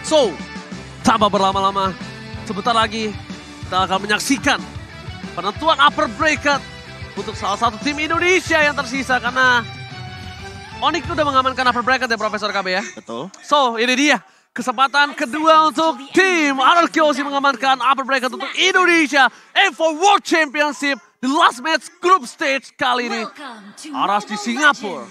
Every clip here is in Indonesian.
So, tanpa berlama-lama, sebentar lagi kita akan menyaksikan penentuan upper bracket untuk salah satu tim Indonesia yang tersisa karena Onyx udah mengamankan upper bracket ya Profesor KB ya. Betul. So, ini dia kesempatan kedua untuk tim RRQ mengamankan upper bracket untuk Indonesia for World Championship di last match group stage kali ini. Aras di Singapura.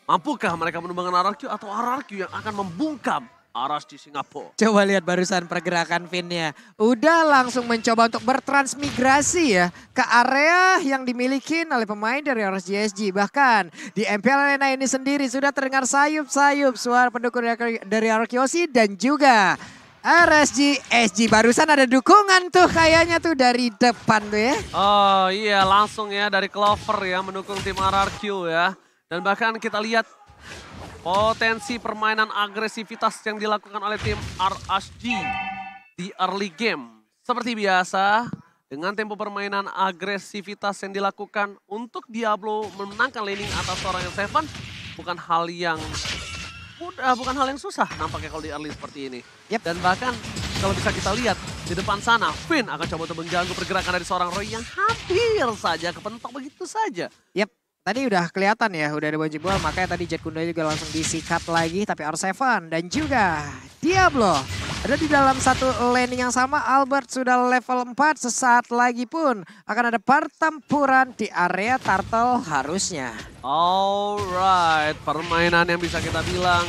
Mampukah mereka menumbangkan RRQ atau RRQ yang akan membungkam Aras di Singapura? Coba lihat barusan pergerakan Finn-nya. Udah langsung mencoba untuk bertransmigrasi ya ke area yang dimiliki oleh pemain dari RSGSG. Bahkan di MPL Arena ini sendiri sudah terdengar sayup-sayup suara pendukung dari RRQ dan juga RSGSG. Barusan ada dukungan tuh kayaknya tuh dari depan tuh ya. Oh iya langsung ya dari Clover ya mendukung tim RRQ ya. Dan bahkan kita lihat potensi permainan agresivitas yang dilakukan oleh tim RSG di early game. Seperti biasa, dengan tempo permainan agresivitas yang dilakukan untuk Diablo memenangkan laning atas seorang yang Seven, bukan hal yang mudah, bukan hal yang susah nampaknya kalau di early seperti ini. Yep. Dan bahkan kalau bisa kita lihat di depan sana, Finn akan coba untuk mengganggu pergerakan dari seorang Roy yang hampir saja kepentok begitu saja. Yep. Tadi udah kelihatan ya, udah ada baju bola, makanya tadi Jet Kunda juga langsung disikat lagi. Tapi R7 dan juga Diablo ada di dalam satu laning yang sama. Albert sudah level 4, sesaat lagi pun akan ada pertempuran di area Turtle harusnya. Alright, permainan yang bisa kita bilang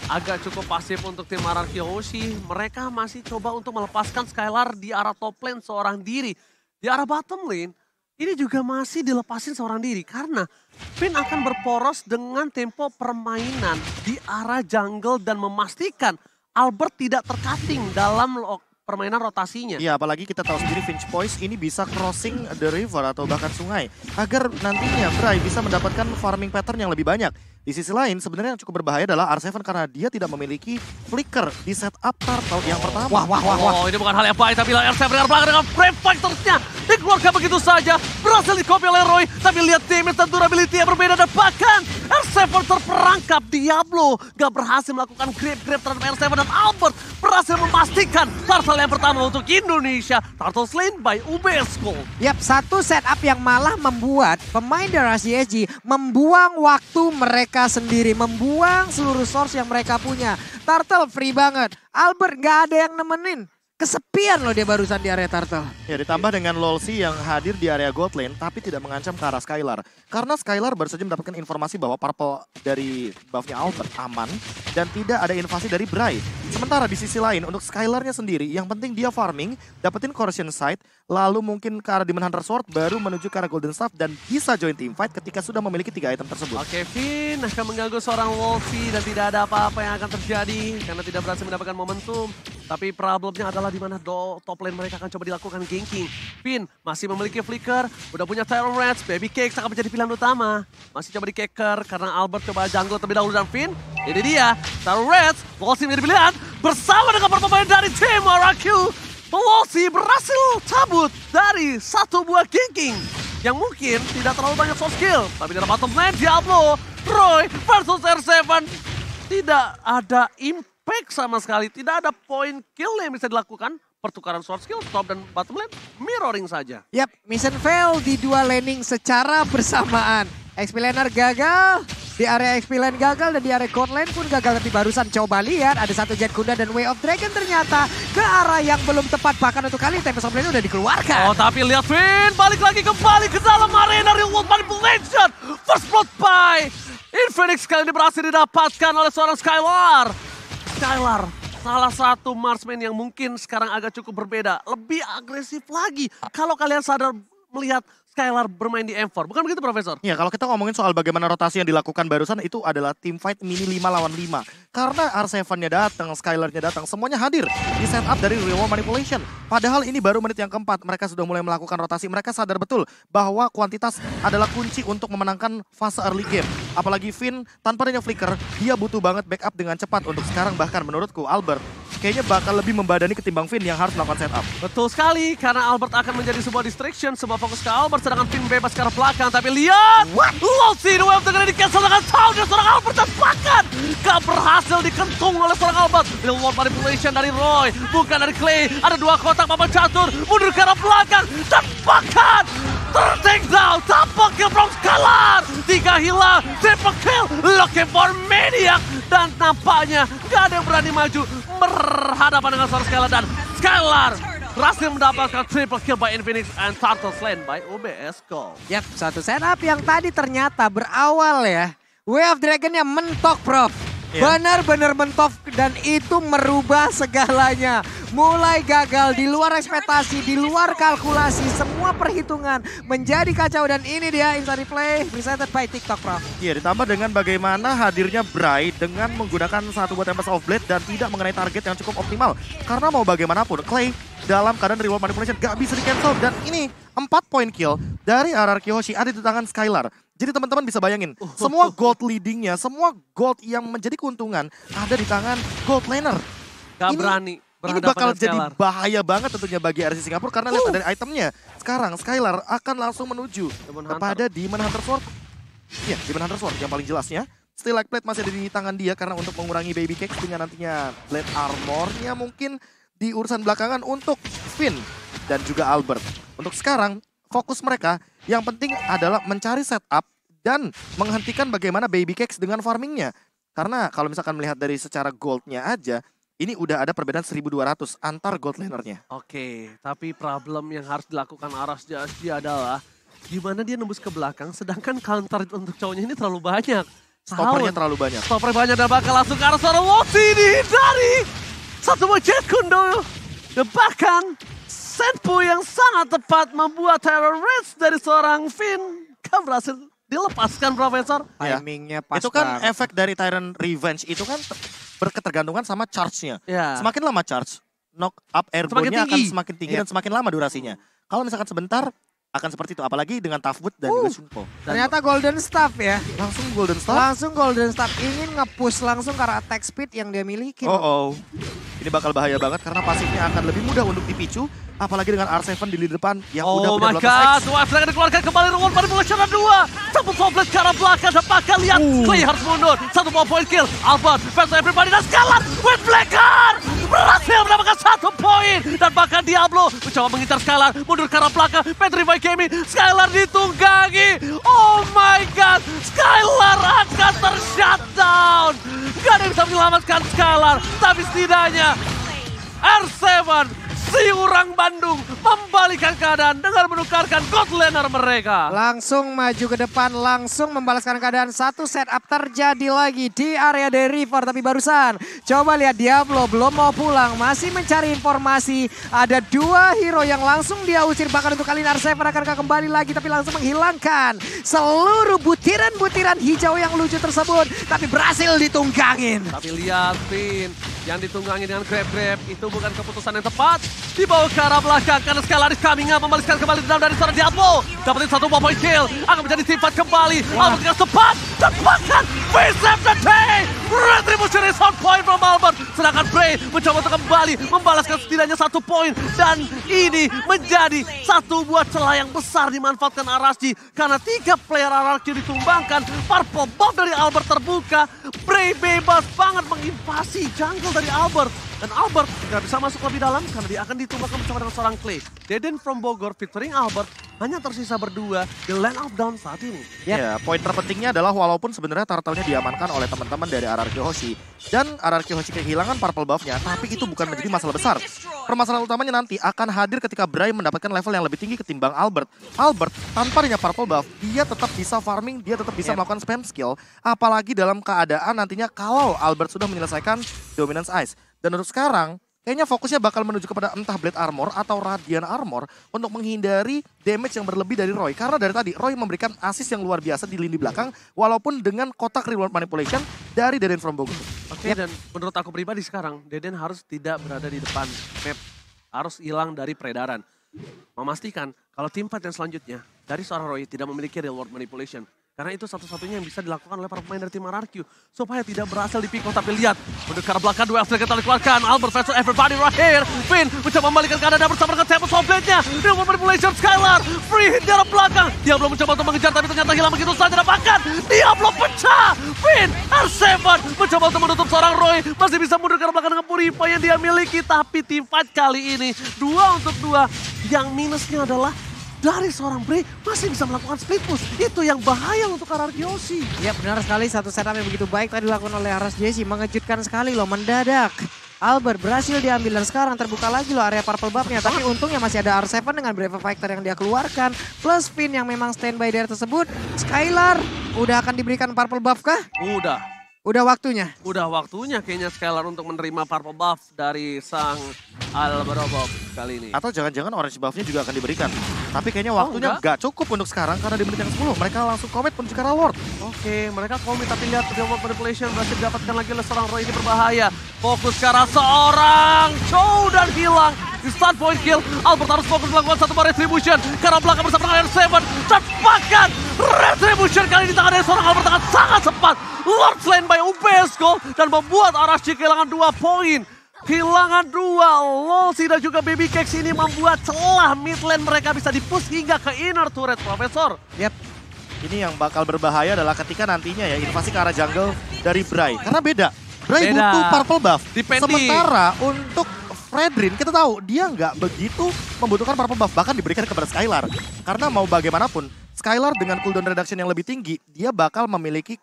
agak cukup pasif untuk tim RRQ Hoshi. Mereka masih coba untuk melepaskan Skylar di arah top lane seorang diri. Di arah bottom lane, ini juga masih dilepasin seorang diri karena Finn akan berporos dengan tempo permainan di arah jungle dan memastikan Albert tidak tercutting dalam permainan rotasinya. Iya, apalagi kita tahu sendiri Finch Poise ini bisa crossing the river atau bahkan sungai agar nantinya Bray bisa mendapatkan farming pattern yang lebih banyak. Di sisi lain sebenarnya yang cukup berbahaya adalah R7 karena dia tidak memiliki flicker di setup Turtle yang pertama. Oh, ini bukan hal yang baik tapi R7 dengan belakang dengan frame fighter-nya dikeluarkan begitu saja. Berhasil di-copy oleh Roy, tapi lihat damage dan durability yang berbeda dan bahkan R7 terperangkap. Diablo gak berhasil melakukan grab terhadap R7 dan Albert berhasil memastikan Turtle yang pertama untuk Indonesia. Turtle slain by UBS Gold. Yap, satu setup yang malah membuat pemain dari RSGSG membuang waktu mereka sendiri, membuang seluruh source yang mereka punya. Turtle free banget, Albert gak ada yang nemenin. Kesepian loh dia barusan di area Turtle. Ya, ditambah dengan Lolsi yang hadir di area gold lane tapi tidak mengancam ke arah Skylar. Karena Skylar baru saja mendapatkan informasi bahwa purple dari buffnya Albert aman dan tidak ada invasi dari Bray. Sementara di sisi lain untuk Skylarnya sendiri yang penting dia farming, dapetin Corrosion Sight, lalu mungkin ke arah Demon Hunter Sword baru menuju ke arah Golden Staff dan bisa join team fight ketika sudah memiliki 3 item tersebut. Oke, Finn akan mengganggu seorang Wolfie dan tidak ada apa-apa yang akan terjadi karena tidak berhasil mendapatkan momentum. Tapi problemnya adalah di mana top lane mereka akan coba dilakukan ganking. Finn masih memiliki flicker, udah punya Terror Rats, Baby Cakes akan menjadi pilihan utama. Masih coba di Keker karena Albert coba jungle terlebih dahulu dan Finn. Ini dia, Terror Rats, Wolfie menjadi pilihan bersama dengan permainan dari tim RRQ. Wolfie berhasil cabut dari satu buah ganking yang mungkin tidak terlalu banyak soft skill. Tapi di bottom lane Diablo, Roy versus R7 tidak ada impact sama sekali. Tidak ada point kill yang bisa dilakukan. Pertukaran sword skill, top dan bottom lane, mirroring saja. Yap, mission fail di dua laning secara bersamaan. XP laner gagal, di area XP lane gagal dan di area gold lane pun gagal. Tapi barusan coba lihat ada satu Jet Kunda dan Way of Dragon ternyata ke arah yang belum tepat. Bahkan untuk kali Tempest of Lane udah dikeluarkan. Oh tapi lihat Finn balik lagi kembali ke dalam arena Real World Manipulation. First blood by Infinix kali ini berhasil didapatkan oleh seorang Skylar. Skylar salah satu marksman yang mungkin sekarang agak cukup berbeda. Lebih agresif lagi. Kalau kalian sadar melihat Skylar bermain di M4. Bukan begitu Profesor? Ya, kalau kita ngomongin soal bagaimana rotasi yang dilakukan barusan itu adalah team fight mini 5 lawan 5. Karena R7-nya datang, Skylar-nya datang, semuanya hadir di setup dari Real World Manipulation. Padahal ini baru menit yang keempat, mereka sudah mulai melakukan rotasi. Mereka sadar betul bahwa kuantitas adalah kunci untuk memenangkan fase early game. Apalagi Finn tanpa adanya flicker, dia butuh banget backup dengan cepat untuk sekarang. Bahkan menurutku Albert kayaknya bakal lebih membadani ketimbang Finn yang harus melakukan setup. Betul sekali, karena Albert akan menjadi sebuah distraction, sebuah fokus ke Albert, sedangkan Finn bebas ke arah belakang. Tapi lihat, Lolsi, the wave dengan di cancel dengan sound dan seorang Albert dan bahkan Gak berhasil dikentung oleh seorang Albert. Real world manipulation dari Roy, bukan dari Clay. Ada dua kotak papan catur, mundur ke arah belakang. Dan bahkan ter-take down, double kill from Skylar. 3 hilang, triple kill, looking for Maniac. Dan nampaknya gak ada yang berani maju berhadapan dengan seorang Skylar. Dan Skylar berhasil mendapatkan triple kill by Infinix and Turtle Slain by OBS Gold. Yap, satu setup yang tadi ternyata berawal ya. Way of Dragon-nya mentok, Prof. Benar-benar mentok dan itu merubah segalanya. Mulai gagal, di luar ekspektasi, di luar kalkulasi, semua perhitungan menjadi kacau. Dan ini dia Inside Replay presented by TikTok, Prof. Iya, ditambah dengan bagaimana hadirnya Bray dengan menggunakan satu buah Tempest of Blade dan tidak mengenai target yang cukup optimal. Karena mau bagaimanapun, Clay dalam keadaan real manipulation gak bisa di-cancel. Dan ini 4 point kill dari RRQ Hoshi ada di tangan Skylar. Jadi teman-teman bisa bayangin, semua gold leadingnya, semua gold yang menjadi keuntungan ada di tangan gold laner. Gak berani. Ini bakal jadi bahaya banget tentunya bagi RC Singapura karena lihat dari itemnya. Sekarang Skylar akan langsung menuju kepada Demon Hunter Sword. Iya, Demon Hunter Sword yang paling jelasnya. Still Like Plate masih ada di tangan dia karena untuk mengurangi Baby Cakes dengan nantinya Blade Armor-nya mungkin di urusan belakangan untuk Finn dan juga Albert. Untuk sekarang fokus mereka yang penting adalah mencari setup dan menghentikan bagaimana Baby Cakes dengan farmingnya. Karena kalau misalkan melihat dari secara goldnya aja, ini udah ada perbedaan 1200 antar gold lanernya. Oke, tapi problem yang harus dilakukan Aras JSG adalah gimana dia nembus ke belakang sedangkan counter untuk cowoknya ini terlalu banyak. Stoppernya terlalu banyak. Stopper banyak dan bakal langsung ke arah seorang Woxy dihindari. Satu buah Jet Kundo. Dan bahkan Senpu yang sangat tepat membuat terrorist dari seorang Finn. Kan berhasil dilepaskan, Profesor. Timingnya pas Itu kan banget. efek dari Tyrant Revenge itu kan berketergantungan sama charge-nya. Ya. Semakin lama charge, knock up airborne-nya akan semakin tinggi dan semakin lama durasinya. Kalau misalkan sebentar, akan seperti itu. Apalagi dengan Toughwood dan juga Shunpo. Ternyata Golden Staff ya. Langsung Golden Star. Langsung Golden Staff ingin nge-push langsung karena attack speed yang dia miliki. Oh. Ini bakal bahaya banget karena pasifnya akan lebih mudah untuk dipicu. Apalagi dengan R7 di lini depan yang udah Oh my benar-benar god, X. Wife akan dikeluarkan kembali Ruang Manipulation 2. Satu Foblet ke arah belakang dan bakal lihat Clay harus mundur. Satu more point kill, Albert versus everybody dan Skylar with Blacker berhasil mendapatkan 1 poin. Dan bahkan Diablo mencoba mengincar Skylar, mundur ke arah belakang, Petrify Gaming, Skylar ditunggangi. Oh my god, Skylar akan ter-shutdown. Gak ada yang bisa menyelamatkan Skylar, tapi setidaknya R7 si orang Bandung membalikkan keadaan dengan menukarkan god laner mereka. Langsung maju ke depan, langsung membalaskan keadaan. Satu setup terjadi lagi di area dari River. Tapi barusan, coba lihat Diablo belum mau pulang. Masih mencari informasi. Ada 2 hero yang langsung dia usir. Bahkan untuk kali ini R7 akan kembali lagi. Tapi langsung menghilangkan seluruh butiran-butiran hijau yang lucu tersebut. Tapi berhasil ditunggangin. Tapi lihat Finn yang ditunggangi dengan grab-grab itu bukan keputusan yang tepat. Dibawa ke arah belakang karena Skylar coming up membalaskan kembali dendam dari seorang Diablo. Dapetin 1 point kill, akan menjadi teamfight kembali. Albert dengan cepat, cepatkan, we save the day. Retribution is on point from Albert. Sedangkan Bray mencoba untuk kembali membalaskan setidaknya 1 poin. Dan ini menjadi satu buah celah yang besar dimanfaatkan Arashi. Karena 3 player RRQ ditumbangkan, purple buff dari Albert terbuka. Bray bebas banget menginvasi jungle dari Albert. Dan Albert tidak bisa masuk lebih dalam karena dia akan ditumbangkan bersama dengan seorang Clay. Deden from Bogor featuring Albert hanya tersisa berdua di lane of down saat ini. Ya, poin terpentingnya adalah walaupun sebenarnya turtle-nya diamankan oleh teman-teman dari RRQ Hoshi. Dan RRQ Hoshi kehilangan purple buff-nya, tapi itu bukan menjadi masalah besar. Permasalahan utamanya nanti akan hadir ketika Bray mendapatkan level yang lebih tinggi ketimbang Albert. Albert, tanpa adanya purple buff, dia tetap bisa farming, dia tetap bisa melakukan spam skill. Apalagi dalam keadaan nantinya kalau Albert sudah menyelesaikan Dominance Ice. Dan untuk sekarang, kayaknya fokusnya bakal menuju kepada entah Blade Armor atau Radiant Armor untuk menghindari damage yang berlebih dari Roy. Karena dari tadi, Roy memberikan assist yang luar biasa di lini belakang, walaupun dengan kotak reward manipulation dari Deden from Bogor. Oke, dan menurut aku pribadi sekarang, Deden harus tidak berada di depan map. Harus hilang dari peredaran. Memastikan kalau teamfight yang selanjutnya, dari seorang Roy tidak memiliki reward manipulation. Karena itu satu-satunya yang bisa dilakukan oleh para pemain dari tim RRQ. Supaya tidak berhasil di pick off, tapi lihat. Untuk ke arah belakang, dua yang kita dikeluarkan. Albert versus everybody right here. Finn mencoba membalikan keadaan bersama dengan Tempest Blade-nya. Real manipulation Skylar. Free hit di arah belakang. Diablo mencoba untuk mengejar, tapi ternyata hilang begitu saja. Dapatkan. Diablo pecah. Finn, R7 mencoba untuk menutup seorang Roy. Masih bisa mundur ke arah belakang dengan Purifier yang dia miliki. Tapi team fight kali ini 2 untuk 2. Yang minusnya adalah dari seorang Bray masih bisa melakukan split push. Itu yang bahaya untuk RRQ. Ya benar sekali, satu setup yang begitu baik tadi dilakukan oleh RSJC. Mengejutkan sekali loh, mendadak. Albert berhasil diambil dan sekarang terbuka lagi loh area purple buff-nya. Tapi untungnya masih ada R7 dengan Brave Fighter yang dia keluarkan. Plus Finn yang memang standby dari tersebut. Skylar udah akan diberikan purple buff kah? Udah waktunya? Udah waktunya kayaknya Skylar untuk menerima purple buff dari sang Alberobov kali ini. Atau jangan-jangan orange buff-nya juga akan diberikan. Tapi kayaknya waktunya nggak cukup untuk sekarang karena di menit yang 10 mereka langsung commit menuju ke arah Lord. Oke, mereka komit tapi lihat Real Manipulation berhasil didapatkan lagi oleh seorang Roy, ini berbahaya. Fokus ke arah seorang Chow dan hilang. Di start point kill, Albert harus fokus melakukan satu bar retribution. Ke arah belakang bersama dengan R7. Cepatkan retribution kali ini di tangan dari seorang Albert dengan sangat cepat. Lord slain by UPS Gold dan membuat RSG kehilangan 2 poin. Kehilangan 2, Lolsi dan juga Baby Cakes ini membuat celah mid lane mereka bisa di-push hingga ke inner turret, Profesor. Yap. Ini yang bakal berbahaya adalah ketika nantinya ya invasi ke arah jungle dari Bray. Karena beda. Bray butuh purple buff. Sementara untuk Fredrin kita tahu dia nggak begitu membutuhkan purple buff. Bahkan diberikan kepada Skylar. Karena mau bagaimanapun, Skylar dengan cooldown reduction yang lebih tinggi, dia bakal memiliki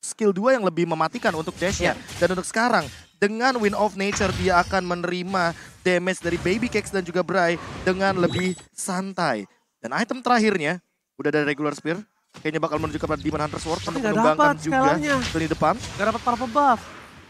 skill 2 yang lebih mematikan untuk dash-nya. Dan untuk sekarang, dengan Wind of Nature dia akan menerima damage dari Baby Cakes dan juga Bray dengan lebih santai. Dan item terakhirnya, udah dari regular spear, kayaknya bakal menuju kepada Demon Hunter Sword untuk menumbangkan juga di depan. Gak dapat purple buff.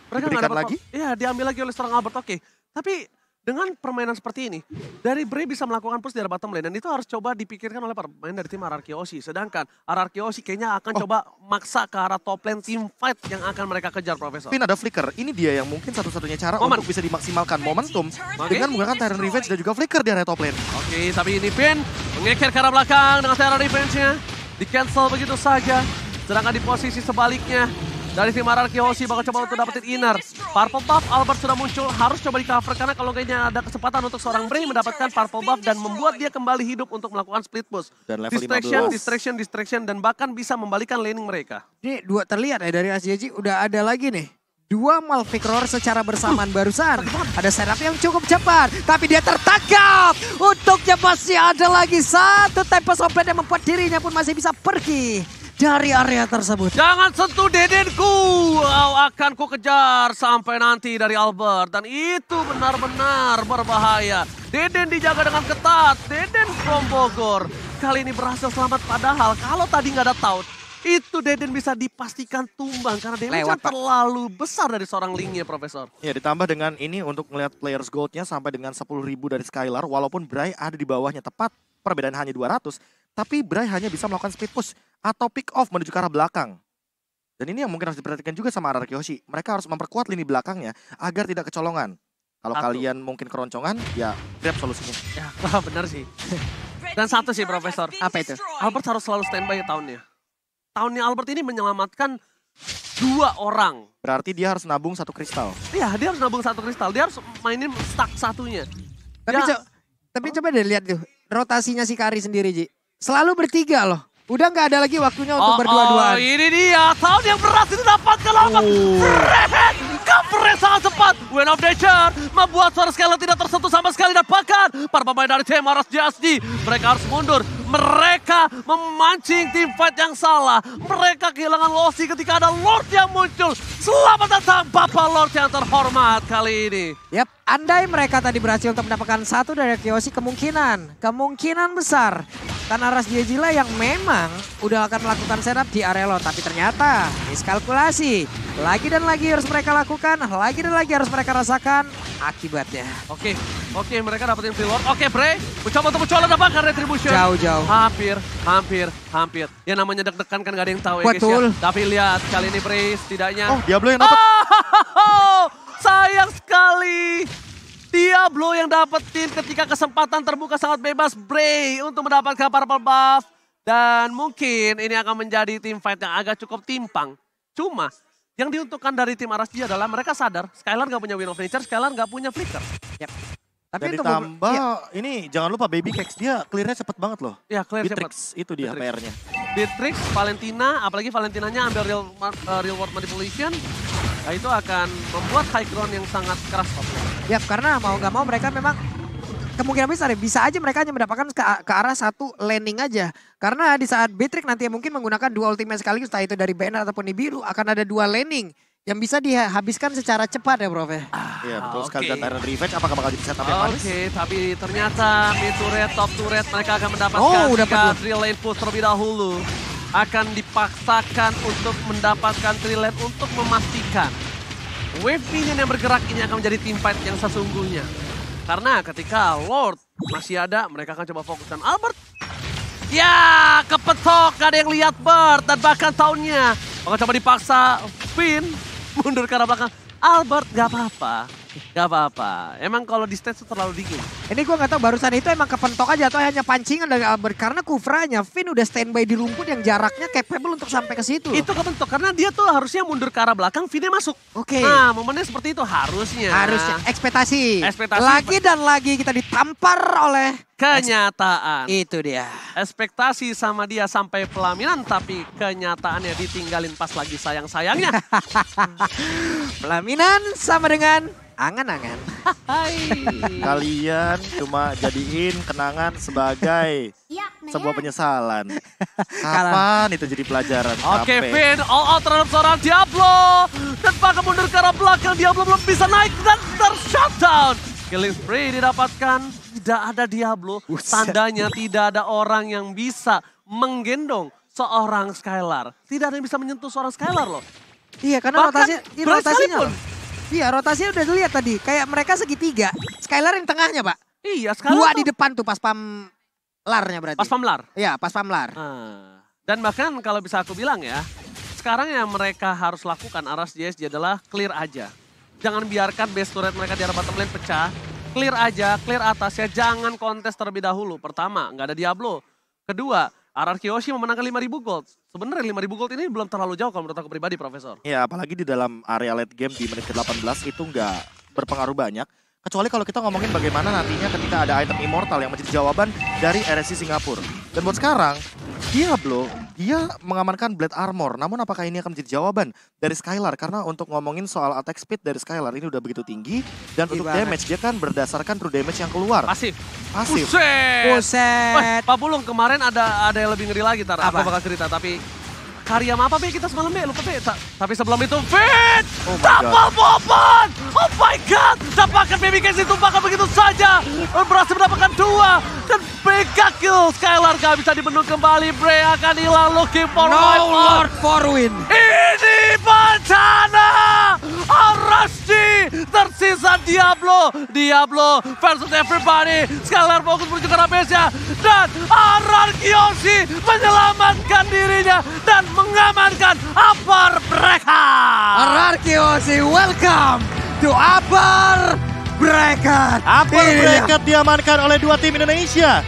Mereka Diberikan gak dapat lagi? Iya, diambil lagi oleh seorang Albert, oke. Tapi dengan permainan seperti ini, dari Bray bisa melakukan push di arah bottom lane. Dan itu harus coba dipikirkan oleh pemain dari tim RRQ. Sedangkan RRQ kayaknya akan coba maksa ke arah top lane team fight yang akan mereka kejar, Profesor. Pin ada flicker, ini dia yang mungkin satu-satunya cara untuk bisa dimaksimalkan momentum dengan menggunakan Tyrant Revenge dan juga flicker di area top lane. Oke, tapi ini Pin mengeker ke arah belakang dengan Tyrant Revenge-nya. Di-cancel begitu saja. Sedangkan di posisi sebaliknya, dari tim RRQ bakal coba untuk dapetin inner. Purple buff Albert sudah muncul, harus coba di cover karena kalau kayaknya ada kesempatan untuk seorang Bray mendapatkan purple buff dan membuat dia kembali hidup untuk melakukan split push. Dan level 15. Distraction dan bahkan bisa membalikan laning mereka. Ini dua terlihat ya dari SJJ udah ada lagi nih. 2 Malphite Roar secara bersamaan barusan. Ada setup yang cukup cepat, tapi dia tertangkap. Untuknya masih ada lagi satu Tempest Blade yang membuat dirinya pun masih bisa pergi dari area tersebut. Jangan sentuh Dedenku, kau akan ku kejar sampai nanti dari Albert. Dan itu benar-benar berbahaya. Deden dijaga dengan ketat, Deden from Bogor. Kali ini berhasil selamat padahal kalau tadi nggak ada taunt, itu Deden bisa dipastikan tumbang karena damage terlalu besar dari seorang Lingnya, Profesor. Ya, ditambah dengan ini untuk melihat players goldnya sampai dengan 10.000 dari Skylar. Walaupun Bray ada di bawahnya tepat, perbedaan hanya 200. Tapi Bray hanya bisa melakukan speed push atau pick off menuju ke arah belakang. Dan ini yang mungkin harus diperhatikan juga sama RRQ. Mereka harus memperkuat lini belakangnya agar tidak kecolongan. Kalau kalian mungkin keroncongan, ya grab solusinya. Ya, benar sih. Dan satu sih, Profesor. Apa itu? Albert harus selalu standby tahunnya. Tahunnya Albert ini menyelamatkan 2 orang. Berarti dia harus nabung 1 kristal. Iya, dia harus nabung 1 kristal. Dia harus mainin stack satunya. Tapi coba deh lihat tuh rotasinya si Kari sendiri, Ji. Selalu bertiga loh. Udah nggak ada lagi waktunya untuk berdua-duaan. Ini dia, tahun yang berhasil didapatkan Albert. Fred, covernya sangat cepat. Wind of Nature membuat suara Skylar tidak tersentuh sama sekali. Dapatkan para pemain dari tim RSJSD. Mereka harus mundur. Mereka memancing tim fight yang salah. Mereka kehilangan Losi ketika ada Lord yang muncul. Selamat datang Bapak Lord yang terhormat kali ini. Yap, andai mereka tadi berhasil untuk mendapatkan 1 dari Kiyoshi, kemungkinan besar. Karena RSJJ lah yang memang udah akan melakukan setup di area Lord. Tapi ternyata miskalkulasi. Lagi dan lagi harus mereka lakukan, lagi dan lagi harus mereka rasakan akibatnya. Oke, mereka dapetin free Lord. Oke, Bray, mencoba untuk dapatkan retribution. Jauh-jauh. Hampir. Ya namanya deg-degan kan gak ada yang tahu ya guys Betul. ya. Tapi lihat kali ini Bray setidaknya. Oh, Diablo yang dapat. Sayang sekali. Diablo yang dapetin ketika kesempatan terbuka sangat bebas. Bray untuk mendapatkan purple buff. Dan mungkin ini akan menjadi tim fight yang agak cukup timpang. Cuma yang diuntukkan dari tim RSG adalah mereka sadar Skylar nggak punya Wind of Nature, Skylar nggak punya Flicker. Tapi Dan untuk ditambah iya, ini jangan lupa Baby Cakes dia clearnya cepet banget loh. Ya clear cepat. Beatrix itu dia Beatrix. PR-nya. Beatrix, Valentina, apalagi Valentinanya ambil real world manipulation. Nah itu akan membuat high ground yang sangat keras. ya karena mau nggak mau mereka memang kemungkinan besar ya, bisa aja mereka hanya mendapatkan ke arah satu landing aja. Karena di saat Beatrix nanti mungkin menggunakan dua ultimate sekaligus, entah itu dari Banner ataupun Nibiru, akan ada dua landing yang bisa dihabiskan secara cepat ya Prof ya. Iya betul sekali. oke. Dan Iron Revenge apakah bakal jadi setup yang manis? Oke, tapi ternyata mid turret, top turret mereka akan mendapatkan Oh, dapat jika dua. 3 lane push terlebih dahulu. Akan dipaksakan untuk mendapatkan 3 lane untuk memastikan wave minion yang bergerak ini akan menjadi team fight yang sesungguhnya. Karena ketika Lord masih ada, mereka akan coba fokuskan Albert. Ya, kepetok, gak ada yang lihat Bert dan bahkan tahunnya. Akan coba dipaksa Finn mundur ke arah belakang. Albert gak apa-apa, gak apa-apa. Emang kalau di stage itu terlalu dingin. Ini gue gak tahu barusan itu emang kepentok aja atau hanya pancingan dari Albert. Karena Kufranya, Finn udah standby di rumput yang jaraknya capable untuk sampai ke situ. Itu kebentuk karena dia tuh harusnya mundur ke arah belakang, Finn-nya masuk. Oke. Nah, momennya seperti itu harusnya. Harusnya ekspektasi. Ekspektasi. Lagi dan lagi kita ditampar oleh Kenyataan. itu dia. Ekspektasi sama dia sampai pelaminan, tapi kenyataannya ditinggalin pas lagi sayang-sayangnya. Pelaminan sama dengan angan-angan. Hai. Kalian cuma jadiin kenangan sebagai sebuah penyesalan. Kapan itu jadi pelajaran? Oke, Sampai. Finn all out terhadap seorang Diablo. Dan bahkan mundur ke arah belakang, Diablo belum bisa naik dan ter-shutdown. Killing spree didapatkan, tidak ada Diablo. Buset. Tandanya tidak ada orang yang bisa menggendong seorang Skylar. Tidak ada yang bisa menyentuh seorang Skylar loh. Iya karena Bahkan Grace rotasinya. sekalipun. loh. Iya rotasinya udah dilihat tadi. Kayak mereka segitiga. Skylar yang tengahnya Pak. Iya, Skylar Dua tuh di depan tuh pas pamlarnya berarti. pas pamlar. Iya pas pamlar. Dan bahkan kalau bisa aku bilang ya, sekarang yang mereka harus lakukan Aras JSG adalah clear aja. Jangan biarkan base turret mereka di arah bottom lane pecah. Clear aja, clear atasnya, jangan kontes terlebih dahulu. Pertama, nggak ada Diablo. Kedua, RR Kyoshi memenangkan 5.000 gold. Sebenarnya 5.000 gold ini belum terlalu jauh kalau menurut aku pribadi, Profesor. Ya apalagi di dalam area late game di menit ke-18 itu nggak berpengaruh banyak. Kecuali kalau kita ngomongin bagaimana nantinya ketika ada item immortal yang menjadi jawaban dari RSC Singapura. Dan buat sekarang, Diablo, dia mengamankan Blade Armor. Namun apakah ini akan menjadi jawaban dari Skylar? Karena untuk ngomongin soal attack speed dari Skylar ini udah begitu tinggi. Dan untuk banget. damage, dia kan berdasarkan true damage yang keluar. Pasif. Pasif. Buset! Wah, Buset. Pak Bulung kemarin ada yang lebih ngeri lagi, Tar. Aku Apa? bakal cerita, tapi karya apa Be kita semalam Be? Lupa Be. Tapi sebelum itu Fit! Oh my Double bobon! Oh my god! Dapatkan Baby Case ditumpahkan begitu saja. Berhasil mendapatkan 2. Dan mega kill. Skylar gak bisa dibendung kembali. Bray akan hilang looking for No life. Lord for win. Ini bencana! RSG tersisa Diablo. Diablo versus everybody. Skylar fokus menuju ke arah base-nya. Dan RR Kyoshi menyelamatkan dirinya. Dan mengamankan upper mereka. RR Kyoshi welcome to upper bracket. Upper Ini dia. bracket diamankan oleh dua tim Indonesia.